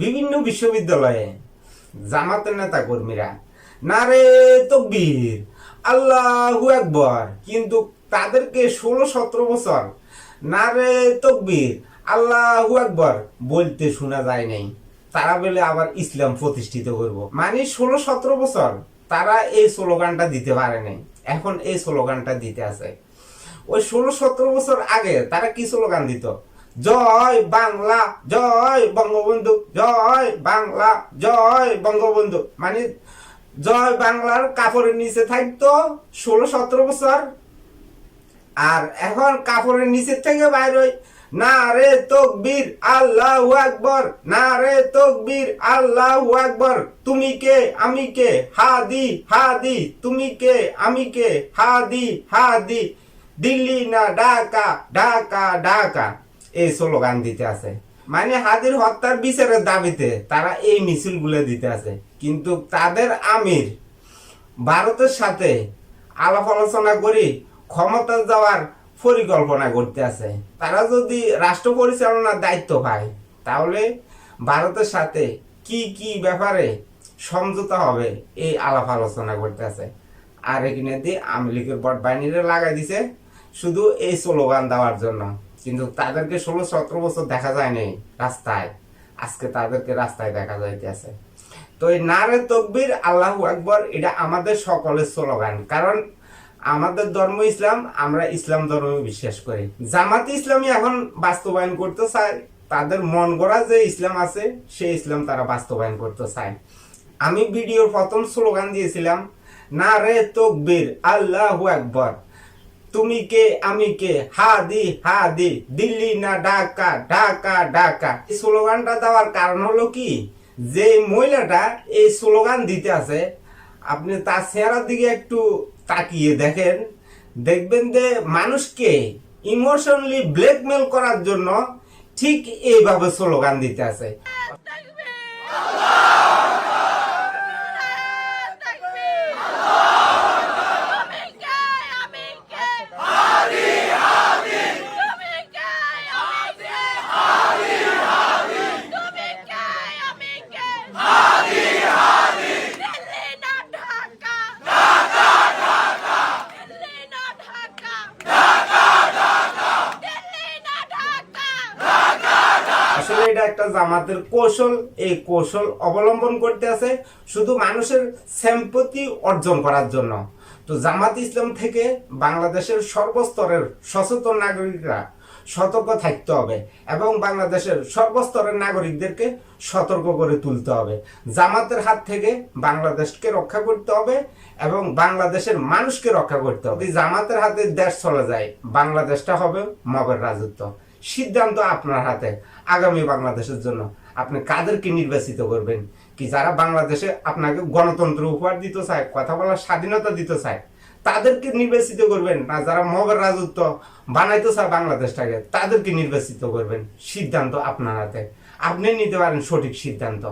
বিভিন্ন বিশ্ববিদ্যালয়ে জামাতের নেতা কর্মীরা নারে তকবীর আল্লাহু আকবার, কিন্তু তাদেরকে 16-17 বছর নারে তকবীর আল্লাহু আকবার বলতে শোনা যায় নাই। তারা বলে আবার ইসলাম প্রতিষ্ঠিত করব, মানে 16-17 বছর তারা এই স্লোগানটা দিতে পারে নাই, এখন এই স্লোগানটা দিতে আছে। ওই 16-17 বছর আগে তারা কি স্লোগান দিত? জয় বাংলা, জয় বঙ্গবন্ধু, জয় বাংলা, জয় বঙ্গবন্ধু, মানে জয় বাংলার কাপড়ের নিচে থাকতো 16-17 বছর। আর এখন কাপড়ের নিচে থেকে বাইর হই নারে তকবীর আল্লাহু আকবার, নারে তকবীর আল্লাহু আকবার, তুমি কে আমি কে হাদি হাদি, তুমি কে আমি কে হাদি হাদি, দিল্লি না ঢাকা ঢাকা ঢাকা, এই স্লোগান দিতে আছে। মানে হাদির হত্যার বিচারের দাবিতে তারা এই মিছিল গুলো দিতে আছে। কিন্তু তাদের আমির ভারতের সাথে আলাপ আলোচনা করি ক্ষমতা যাওয়ার পরিকল্পনা করতে আছে। তারা যদি রাষ্ট্র পরিচালনার দায়িত্ব পায় তাহলে ভারতের সাথে কি কি ব্যাপারে সমঝোতা হবে এই আলাপ আলোচনা করতে আছে। আর এখানে দিয়ে আওয়ামী লীগের বট বাহিনীরা লাগাই দিছে শুধু এই স্লোগান দেওয়ার জন্য, কিন্তু তাদেরকে 16-17 বছর দেখা যায়নি রাস্তায়, আজকে তাদেরকে রাস্তায় দেখা যাইতেছে। তো এই নারে তকবীর আল্লাহু আকবার এটা আমাদের সকলের স্লোগান, কারণ আমাদের ধর্ম ইসলাম, আমরা ইসলাম ধর্মে বিশ্বাস করি। জামাতে ইসলামী এখন বাস্তবায়ন করতে চায়, তাদের মন গড়া যে ইসলাম আছে সেই ইসলাম তারা বাস্তবায়ন করতে চায়। আমি ভিডিওর প্রথম স্লোগান দিয়েছিলাম নারে তকবীর আল্লাহু আকবার, তুমি কে আমি কে হাদি হাদি, দিল্লি না ঢাকা ঢাকা ঢাকা। এই স্লোগানটা দেওয়ার কারণ হলো কি, যে মহিলাটা এই স্লোগান দিতে আছে আপনি তার চেহারার দিকে একটু তাকিয়ে দেখেন, দেখবেন যে মানুষকে ইমোশনালি ব্ল্যাকমেল করার জন্য ঠিক এইভাবে স্লোগান দিতে আছে। আসলে এটা একটা জামাতের কৌশল, এই কৌশল অবলম্বন করতে আছে শুধু মানুষের সিম্পথি অর্জন করার জন্য। তো জামাত ইসলাম থেকে বাংলাদেশের সর্বস্তরের সচেতন নাগরিকরা সতর্ক থাকতে হবে এবং বাংলাদেশের সর্বস্তরের নাগরিকদেরকে সতর্ক করে তুলতে হবে। জামাতের হাত থেকে বাংলাদেশকে রক্ষা করতে হবে এবং বাংলাদেশের মানুষকে রক্ষা করতে হবে। জামাতের হাতে দেশ চলে যায়, বাংলাদেশটা হবে মবের রাজত্ব। সিদ্ধান্ত আপনার হাতে। আগামী বাংলাদেশের জন্য আপনি কাদেরকে নির্বাচিত করবেন? কি যারা বাংলাদেশে আপনাকে গণতন্ত্র উপহার দিতে চায়, কথা বলার স্বাধীনতা দিতে চায়, তাদেরকে নির্বাচিত করবেন, না যারা মবের রাজত্ব বানাইতে চায় বাংলাদেশটাকে তাদেরকে নির্বাচিত করবেন? সিদ্ধান্ত আপনার হাতে, আপনি নিতে পারেন সঠিক সিদ্ধান্ত।